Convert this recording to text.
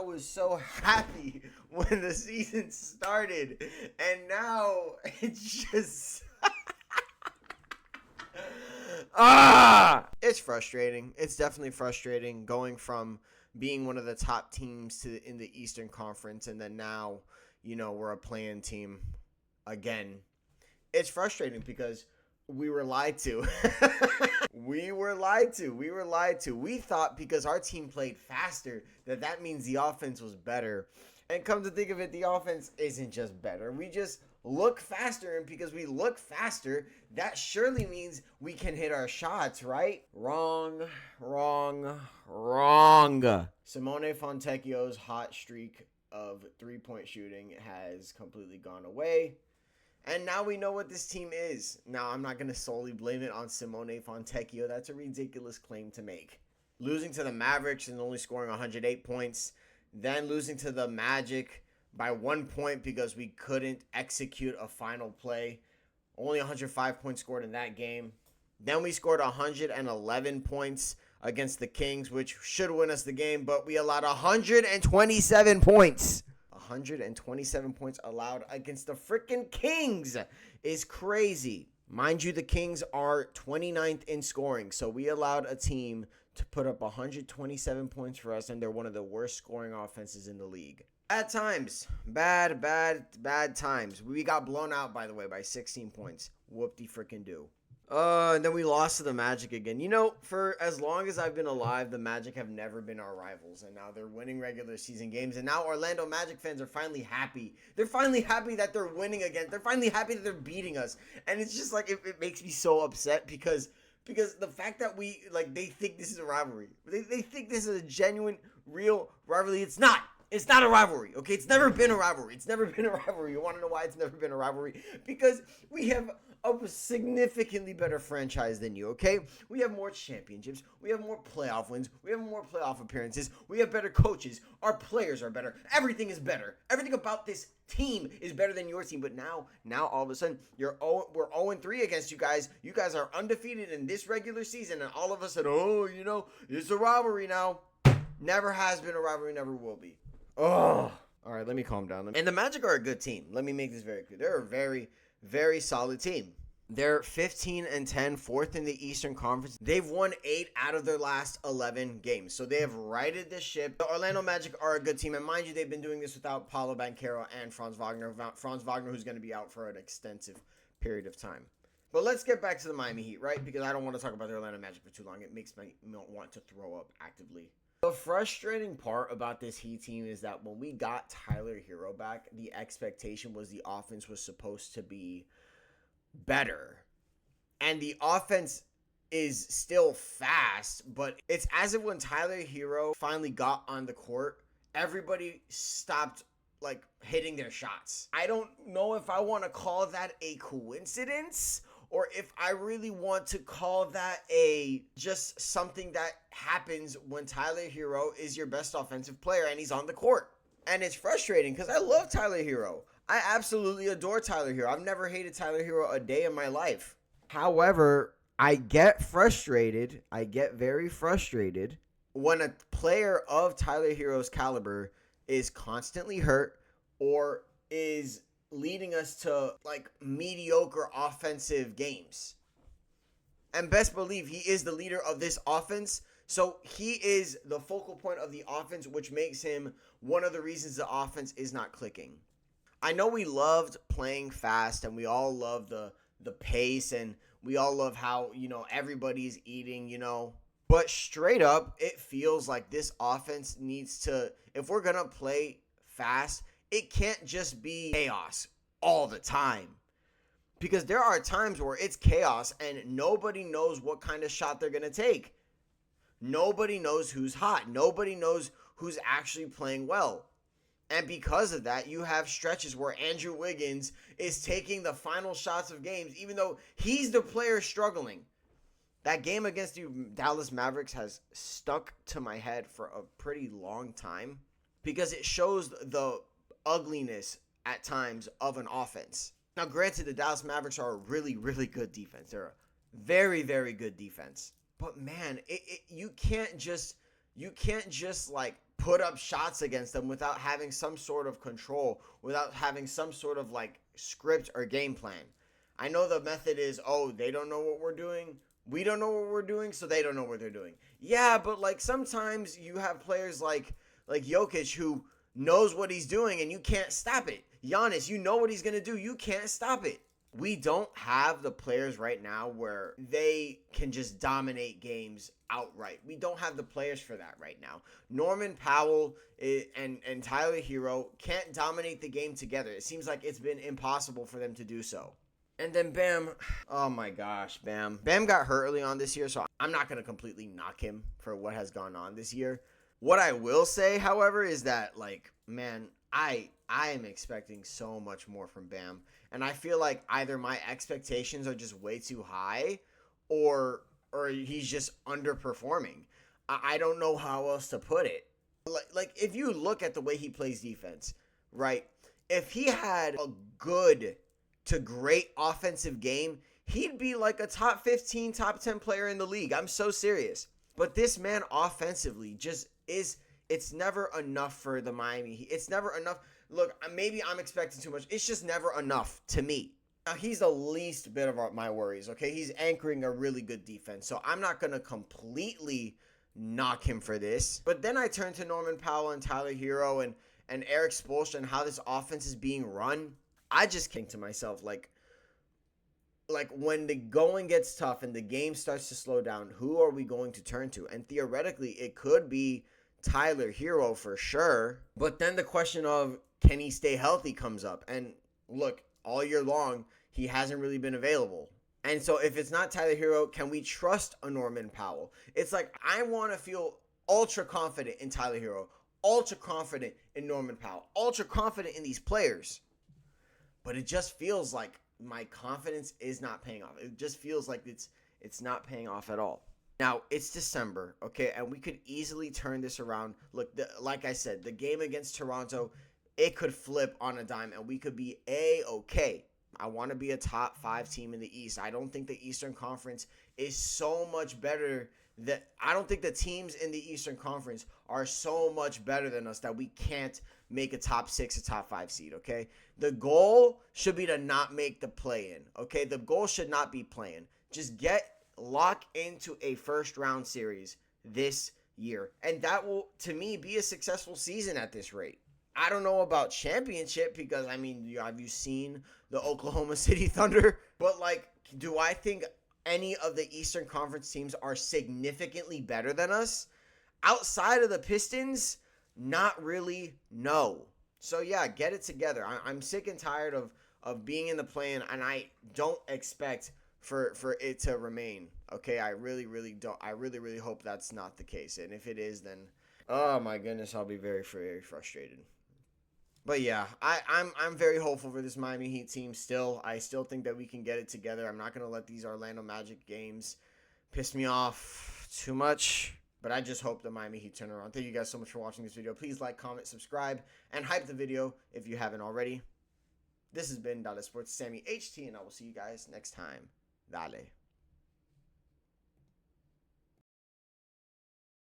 was so happy when the season started, and now it's just it's frustrating. It's definitely frustrating going from being one of the top teams in the Eastern Conference, and then now, we're a play-in team again. It's frustrating because we were lied to. We were lied to. We thought because our team played faster that means the offense was better. And come to think of it, the offense isn't just better. We just look faster, and because we look faster, that surely means we can hit our shots, right? Wrong. Simone Fontecchio's hot streak of three-point shooting has completely gone away. And now we know what this team is. Now, I'm not going to solely blame it on Simone Fontecchio. That's a ridiculous claim to make. Losing to the Mavericks and only scoring 108 points. Then losing to the Magic by 1 point because we couldn't execute a final play. Only 105 points scored in that game. Then we scored 111 points against the Kings, which should win us the game, but we allowed 127 points. 127 points allowed against the freaking Kings is crazy. Mind you, the Kings are 29th in scoring, so we allowed a team to put up 127 points for us, and they're one of the worst scoring offenses in the league. Bad times. Bad times. We got blown out, by the way, by 16 points. Whoop-de-frickin-do. And then we lost to the Magic again. For as long as I've been alive, the Magic have never been our rivals. And now they're winning regular season games. And now Orlando Magic fans are finally happy. They're finally happy that they're winning again. They're finally happy that they're beating us. And it's just like, it makes me so upset because the fact that they think this is a rivalry. They think this is a genuine, real rivalry. It's not. It's not a rivalry, okay? It's never been a rivalry. You want to know why it's never been a rivalry? Because we have a significantly better franchise than you, okay? We have more championships. We have more playoff wins. We have more playoff appearances. We have better coaches. Our players are better. Everything is better. Everything about this team is better than your team. But now all of a sudden, we're 0-3 against you guys. You guys are undefeated in this regular season, and all of a sudden, it's a rivalry now. Never has been a rivalry, never will be. Oh, all right, let me calm down. And the Magic are a good team. Let me make this very clear. They're a very, very solid team. They're 15-10, fourth in the Eastern Conference. They've won 8 out of their last 11 games. So they have righted the ship. The Orlando Magic are a good team. And mind you, they've been doing this without Paolo Banchero and Franz Wagner. Franz Wagner, who's going to be out for an extensive period of time. But let's get back to the Miami Heat, right? Because I don't want to talk about the Orlando Magic for too long. It makes me want to throw up actively. The frustrating part about this Heat team is that when we got Tyler Hero back, the expectation was the offense was supposed to be better. And the offense is still fast, but it's as if when Tyler Hero finally got on the court, everybody stopped hitting their shots. I don't know if I want to call that a coincidence or if I really want to call that just something that happens when Tyler Hero is your best offensive player and he's on the court. And it's frustrating because I love Tyler Hero. I absolutely adore Tyler Hero. I've never hated Tyler Hero a day in my life. However, I get frustrated. I get very frustrated when a player of Tyler Hero's caliber is constantly hurt or is leading us to mediocre offensive games. And best believe he is the leader of this offense. So he is the focal point of the offense, which makes him one of the reasons the offense is not clicking. I know we loved playing fast and we all love the pace and we all love how, everybody's eating, But straight up, it feels like this offense needs to, if we're going to play fast, it can't just be chaos all the time. Because there are times where it's chaos and nobody knows what kind of shot they're going to take. Nobody knows who's hot. Nobody knows who's actually playing well. And because of that, you have stretches where Andrew Wiggins is taking the final shots of games, even though he's the player struggling. That game against the Dallas Mavericks has stuck to my head for a pretty long time because it shows the ugliness at times of an offense. Now, granted, the Dallas Mavericks are a really, really good defense. They're a very, very good defense. But, man, you can't just You can't just like put up shots against them without having some sort of control, without having some sort of like script or game plan. I know the method is, oh, they don't know what we're doing. We don't know what we're doing, so they don't know what they're doing. Yeah, but like sometimes you have players like Jokic who knows what he's doing and you can't stop it. Giannis, you know what he's going to do. You can't stop it. We don't have the players right now where they can just dominate games outright. We don't have the players for that right now. Norman Powell and Tyler Hero can't dominate the game together. It seems like it's been impossible for them to do so. And then Bam, oh my gosh, Bam. Bam got hurt early on this year, so I'm not going to completely knock him for what has gone on this year. What I will say, however, is that, like, man, I am expecting so much more from Bam. And I feel like either my expectations are just way too high or he's just underperforming. I don't know how else to put it. Like if you look at the way he plays defense, right? If he had a good to great offensive game, he'd be like a top 15, top 10 player in the league. I'm so serious. But this man offensively just is, it's never enough for the Miami Heat. It's never enough. Look, maybe I'm expecting too much. It's just never enough to me. Now, he's the least bit of my worries, okay? He's anchoring a really good defense. So I'm not going to completely knock him for this. But then I turn to Norman Powell and Tyler Hero and Eric Spoelstra and how this offense is being run. I just think to myself, like when the going gets tough and the game starts to slow down, who are we going to turn to? And theoretically, it could be Tyler Hero for sure. But then the question of, can he stay healthy comes up. And look, all year long, he hasn't really been available. And so if it's not Tyler Hero, can we trust a Norman Powell? It's like, I want to feel ultra confident in Tyler Hero, ultra confident in Norman Powell, ultra confident in these players. But it just feels like my confidence is not paying off. It just feels like it's not paying off at all. Now, it's December, okay, and we could easily turn this around. Look, like I said, the game against Toronto, it could flip on a dime, and we could be A-okay. I want to be a top 5 team in the East. I don't think the Eastern Conference is so much better that I don't think the teams in the Eastern Conference are so much better than us that we can't make a top 6, a top 5 seed, okay? The goal should be to not make the play-in, okay? The goal should not be playing. Just lock into a first-round series this year. And that will, to me, be a successful season at this rate. I don't know about championship because, I mean, have you seen the Oklahoma City Thunder? But, like, do I think any of the Eastern Conference teams are significantly better than us? Outside of the Pistons, not really, no. So, yeah, get it together. I'm sick and tired of being in the play-in, and I don't expect for it to remain. Okay, I really, really don't. I really, really hope that's not the case. And if it is, then, oh my goodness, I'll be very, very frustrated. But yeah, I'm very hopeful for this Miami Heat team still. I still think that we can get it together. I'm not going to let these Orlando Magic games piss me off too much. But I just hope the Miami Heat turn around. Thank you guys so much for watching this video. Please like, comment, subscribe, and hype the video if you haven't already. This has been Dale Sports, Sammy HT, and I will see you guys next time. Dale.